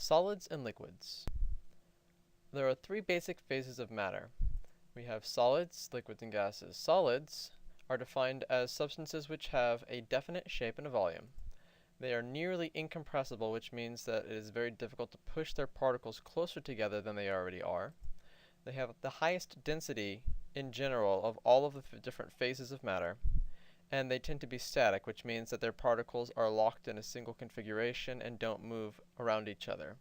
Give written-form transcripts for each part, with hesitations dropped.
Solids and liquids. There are three basic phases of matter. We have solids, liquids, and gases. Solids are defined as substances which have a definite shape and a volume. They are nearly incompressible, which means that it is very difficult to push their particles closer together than they already are. They have the highest density in general of all of the different phases of matter, and they tend to be static, which means that their particles are locked in a single configuration and don't move around each other.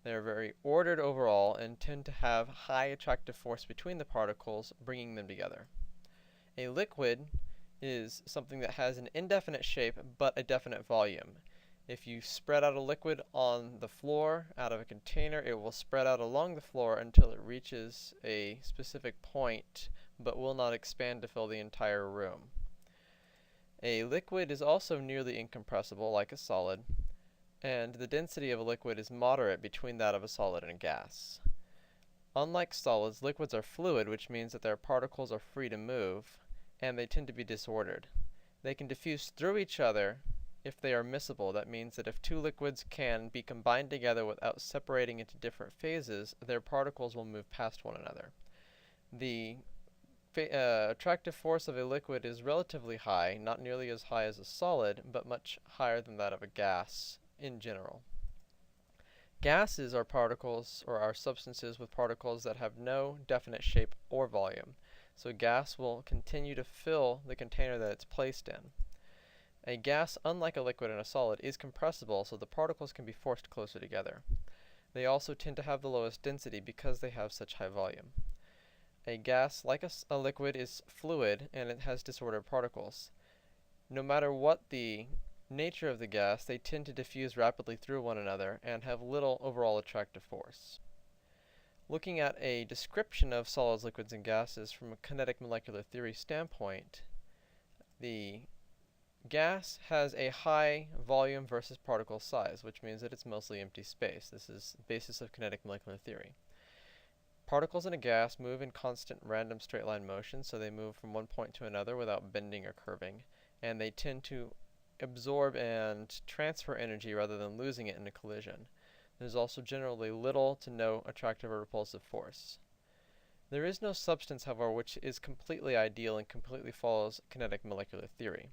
They are very ordered overall and tend to have high attractive force between the particles, bringing them together. A liquid is something that has an indefinite shape but a definite volume. If you spread out a liquid on the floor out of a container, it will spread out along the floor until it reaches a specific point but will not expand to fill the entire room. A liquid is also nearly incompressible, like a solid, and the density of a liquid is moderate between that of a solid and a gas. Unlike solids, liquids are fluid, which means that their particles are free to move, and they tend to be disordered. They can diffuse through each other if they are miscible. That means that if two liquids can be combined together without separating into different phases, their particles will move past one another. The attractive force of a liquid is relatively high, not nearly as high as a solid, but much higher than that of a gas in general. Gases are particles, or are substances with particles that have no definite shape or volume. So gas will continue to fill the container that it's placed in. A gas, unlike a liquid and a solid, is compressible, so the particles can be forced closer together. They also tend to have the lowest density because they have such high volume. A gas, like a liquid, is fluid and it has disordered particles. No matter what the nature of the gas, they tend to diffuse rapidly through one another and have little overall attractive force. Looking at a description of solids, liquids, and gases from a kinetic molecular theory standpoint, the gas has a high volume versus particle size, which means that it's mostly empty space. This is the basis of kinetic molecular theory. Particles in a gas move in constant random straight line motion, so they move from one point to another without bending or curving, and they tend to absorb and transfer energy rather than losing it in a collision. There's also generally little to no attractive or repulsive force. There is no substance, however, which is completely ideal and completely follows kinetic molecular theory.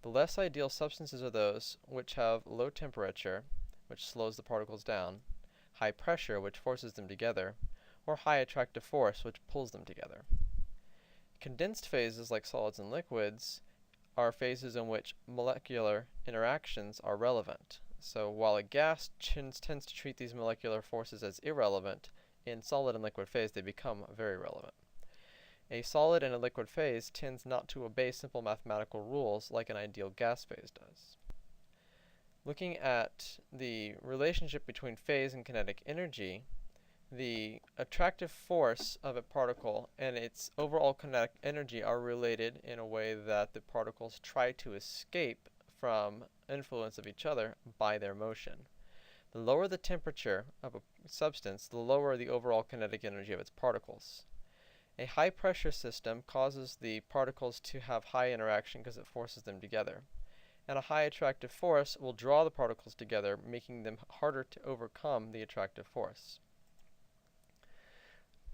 The less ideal substances are those which have low temperature, which slows the particles down, high pressure, which forces them together, or high attractive force, which pulls them together. Condensed phases, like solids and liquids, are phases in which molecular interactions are relevant. So while a gas tends to treat these molecular forces as irrelevant, in solid and liquid phase they become very relevant. A solid in a liquid phase tends not to obey simple mathematical rules like an ideal gas phase does. Looking at the relationship between phase and kinetic energy, the attractive force of a particle and its overall kinetic energy are related in a way that the particles try to escape from influence of each other by their motion. The lower the temperature of a substance, the lower the overall kinetic energy of its particles. A high pressure system causes the particles to have high interaction because it forces them together. And a high attractive force will draw the particles together, making them harder to overcome the attractive force.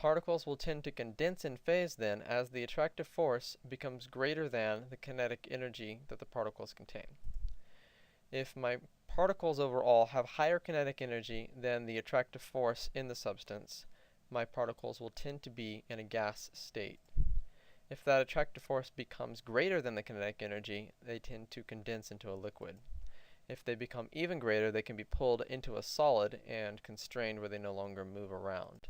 Particles will tend to condense in phase then as the attractive force becomes greater than the kinetic energy that the particles contain. If my particles overall have higher kinetic energy than the attractive force in the substance, my particles will tend to be in a gas state. If that attractive force becomes greater than the kinetic energy, they tend to condense into a liquid. If they become even greater, they can be pulled into a solid and constrained where they no longer move around.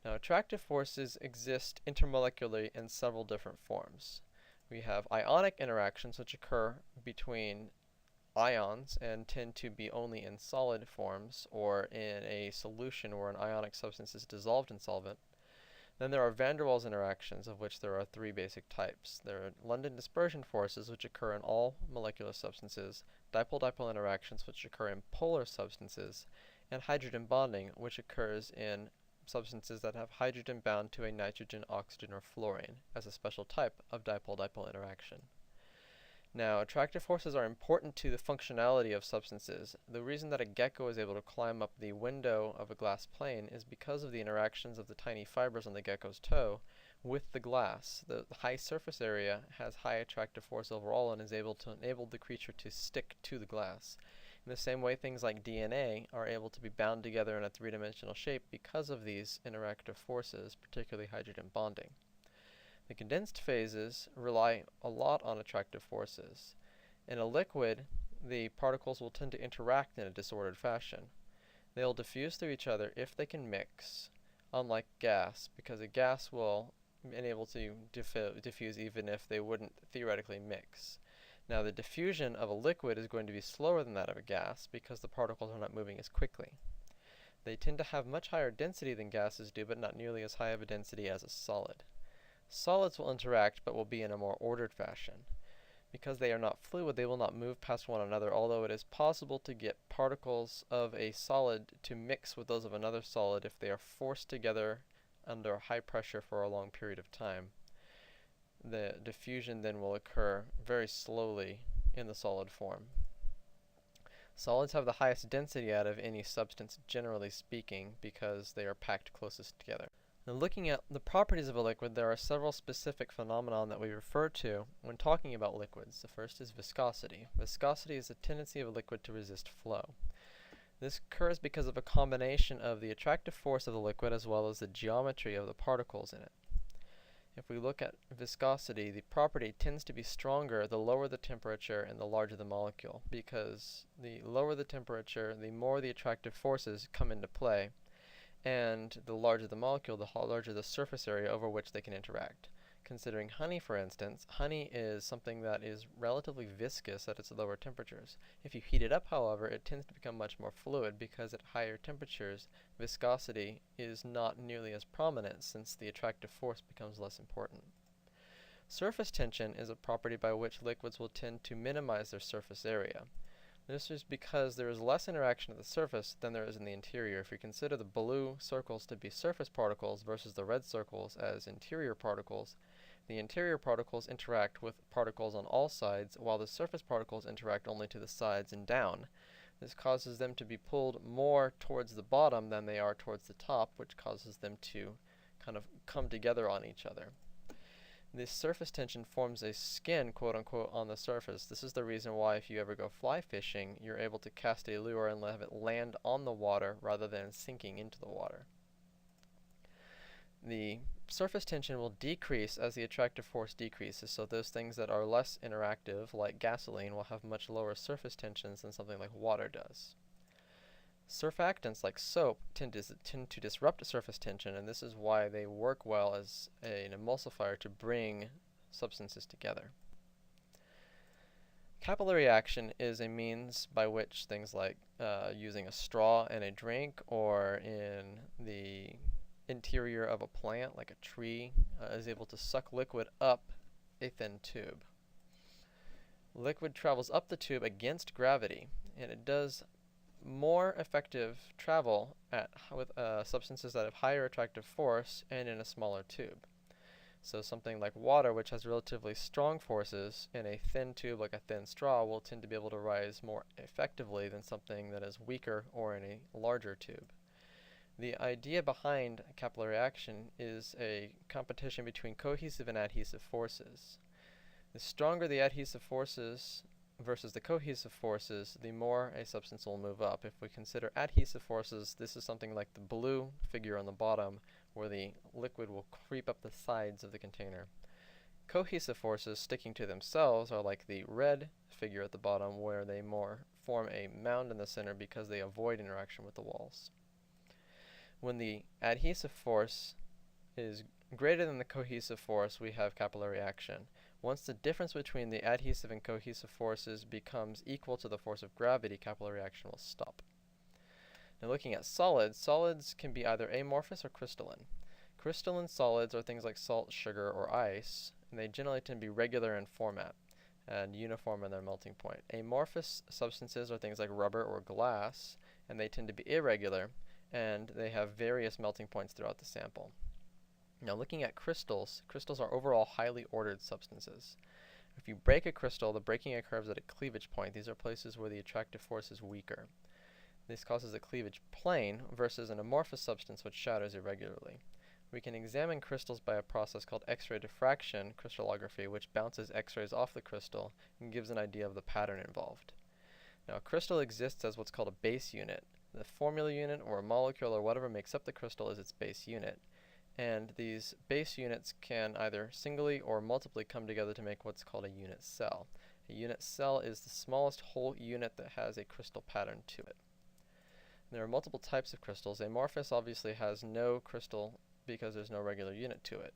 Now, attractive forces exist intermolecularly in several different forms. We have ionic interactions, which occur between ions and tend to be only in solid forms or in a solution where an ionic substance is dissolved in solvent. Then there are van der Waals interactions, of which there are three basic types. There are London dispersion forces, which occur in all molecular substances, dipole-dipole interactions, which occur in polar substances, and hydrogen bonding, which occurs in substances that have hydrogen bound to a nitrogen, oxygen, or fluorine as a special type of dipole-dipole interaction. Now, attractive forces are important to the functionality of substances. The reason that a gecko is able to climb up the window of a glass plane is because of the interactions of the tiny fibers on the gecko's toe with the glass. The high surface area has high attractive force overall and is able to enable the creature to stick to the glass. In the same way, things like DNA are able to be bound together in a three-dimensional shape because of these interactive forces, particularly hydrogen bonding. The condensed phases rely a lot on attractive forces. In a liquid, the particles will tend to interact in a disordered fashion. They'll diffuse through each other if they can mix, unlike gas, because a gas will be able to diffuse even if they wouldn't theoretically mix. Now, the diffusion of a liquid is going to be slower than that of a gas because the particles are not moving as quickly. They tend to have much higher density than gases do, but not nearly as high of a density as a solid. Solids will interact, but will be in a more ordered fashion. Because they are not fluid, they will not move past one another, although it is possible to get particles of a solid to mix with those of another solid if they are forced together under high pressure for a long period of time. The diffusion then will occur very slowly in the solid form. Solids have the highest density out of any substance, generally speaking, because they are packed closest together. Now, looking at the properties of a liquid, there are several specific phenomena that we refer to when talking about liquids. The first is viscosity. Viscosity is the tendency of a liquid to resist flow. This occurs because of a combination of the attractive force of the liquid as well as the geometry of the particles in it. If we look at viscosity, the property tends to be stronger the lower the temperature and the larger the molecule, because the lower the temperature, the more the attractive forces come into play, and the larger the molecule, the larger the surface area over which they can interact. Considering honey, for instance, honey is something that is relatively viscous at its lower temperatures. If you heat it up, however, it tends to become much more fluid because at higher temperatures, viscosity is not nearly as prominent since the attractive force becomes less important. Surface tension is a property by which liquids will tend to minimize their surface area. This is because there is less interaction at the surface than there is in the interior. If you consider the blue circles to be surface particles versus the red circles as interior particles, the interior particles interact with particles on all sides, while the surface particles interact only to the sides and down. This causes them to be pulled more towards the bottom than they are towards the top, which causes them to kind of come together on each other. This surface tension forms a skin, quote-unquote, on the surface. This is the reason why if you ever go fly fishing, you're able to cast a lure and have it land on the water rather than sinking into the water. The surface tension will decrease as the attractive force decreases, so those things that are less interactive, like gasoline, will have much lower surface tensions than something like water does. Surfactants like soap tend to disrupt surface tension, and this is why they work well as an emulsifier to bring substances together. Capillary action is a means by which things like using a straw in a drink or in the interior of a plant, like a tree, is able to suck liquid up a thin tube. Liquid travels up the tube against gravity, and it does more effective travel with substances that have higher attractive force and in a smaller tube. So something like water, which has relatively strong forces in a thin tube like a thin straw, will tend to be able to rise more effectively than something that is weaker or in a larger tube. The idea behind capillary action is a competition between cohesive and adhesive forces. The stronger the adhesive forces versus the cohesive forces, the more a substance will move up. If we consider adhesive forces, this is something like the blue figure on the bottom, where the liquid will creep up the sides of the container. Cohesive forces sticking to themselves are like the red figure at the bottom, where they more form a mound in the center because they avoid interaction with the walls. When the adhesive force is greater than the cohesive force, we have capillary action. Once the difference between the adhesive and cohesive forces becomes equal to the force of gravity, capillary action will stop. Now looking at solids, solids can be either amorphous or crystalline. Crystalline solids are things like salt, sugar, or ice, and they generally tend to be regular in format and uniform in their melting point. Amorphous substances are things like rubber or glass, and they tend to be irregular, and they have various melting points throughout the sample. Now looking at crystals, crystals are overall highly ordered substances. If you break a crystal, the breaking occurs at a cleavage point. These are places where the attractive force is weaker. This causes a cleavage plane versus an amorphous substance which shatters irregularly. We can examine crystals by a process called X-ray diffraction crystallography, which bounces X-rays off the crystal and gives an idea of the pattern involved. Now, a crystal exists as what's called a base unit. The formula unit or a molecule or whatever makes up the crystal is its base unit. And these base units can either singly or multiply come together to make what's called a unit cell. A unit cell is the smallest whole unit that has a crystal pattern to it. There are multiple types of crystals. Amorphous obviously has no crystal because there's no regular unit to it.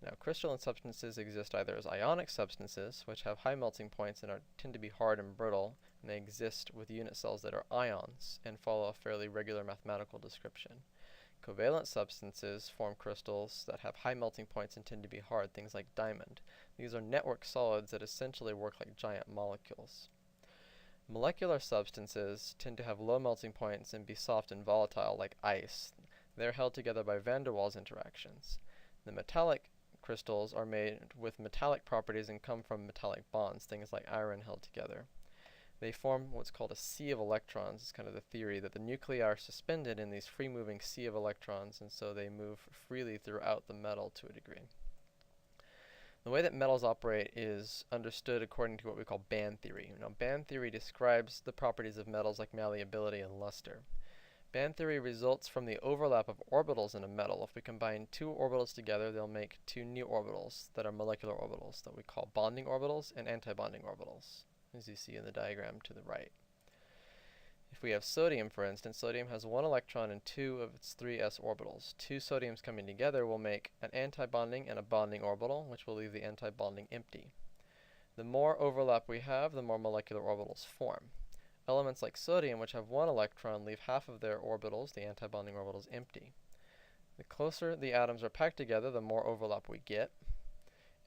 Now, crystalline substances exist either as ionic substances, which have high melting points and tend to be hard and brittle, and they exist with unit cells that are ions and follow a fairly regular mathematical description. Covalent substances form crystals that have high melting points and tend to be hard, things like diamond. These are network solids that essentially work like giant molecules. Molecular substances tend to have low melting points and be soft and volatile like ice. They're held together by van der Waals interactions. The metallic crystals are made with metallic properties and come from metallic bonds, things like iron held together. They form what's called a sea of electrons. It's kind of the theory that the nuclei are suspended in these free-moving sea of electrons, and so they move freely throughout the metal to a degree. The way that metals operate is understood according to what we call band theory. Now, band theory describes the properties of metals like malleability and luster. Band theory results from the overlap of orbitals in a metal. If we combine two orbitals together, they'll make two new orbitals that are molecular orbitals that we call bonding orbitals and antibonding orbitals, as you see in the diagram to the right. If we have sodium, for instance, sodium has one electron in two of its three s orbitals. Two sodiums coming together will make an antibonding and a bonding orbital, which will leave the antibonding empty. The more overlap we have, the more molecular orbitals form. Elements like sodium, which have one electron, leave half of their orbitals, the antibonding orbitals, empty. The closer the atoms are packed together, the more overlap we get.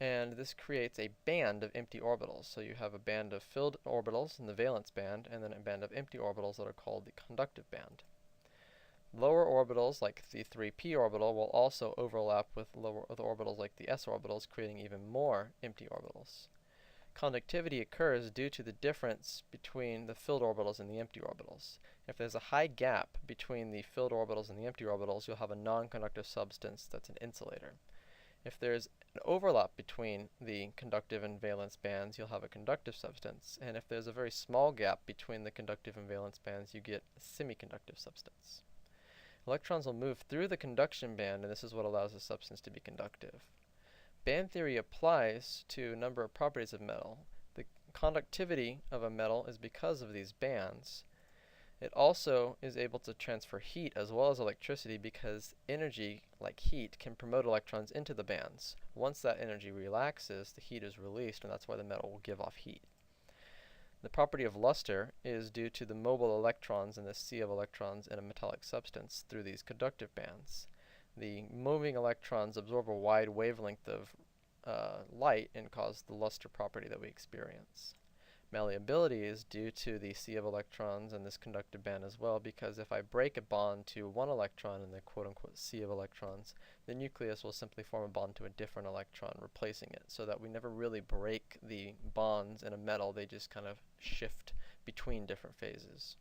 And this creates a band of empty orbitals. So you have a band of filled orbitals in the valence band, and then a band of empty orbitals that are called the conductive band. Lower orbitals, like the 3p orbital, will also overlap with orbitals like the s orbitals, creating even more empty orbitals. Conductivity occurs due to the difference between the filled orbitals and the empty orbitals. If there's a high gap between the filled orbitals and the empty orbitals, you'll have a non-conductive substance that's an insulator. If there's an overlap between the conductive and valence bands, you'll have a conductive substance. And if there's a very small gap between the conductive and valence bands, you get a semiconductive substance. Electrons will move through the conduction band, and this is what allows the substance to be conductive. Band theory applies to a number of properties of metal. The conductivity of a metal is because of these bands. It also is able to transfer heat as well as electricity because energy, like heat, can promote electrons into the bands. Once that energy relaxes, the heat is released, and that's why the metal will give off heat. The property of luster is due to the mobile electrons in this sea of electrons in a metallic substance through these conductive bands. The moving electrons absorb a wide wavelength of light and cause the luster property that we experience. Malleability is due to the sea of electrons in this conductive band as well, because if I break a bond to one electron in the quote-unquote sea of electrons, the nucleus will simply form a bond to a different electron, replacing it, so that we never really break the bonds in a metal. They just kind of shift between different phases.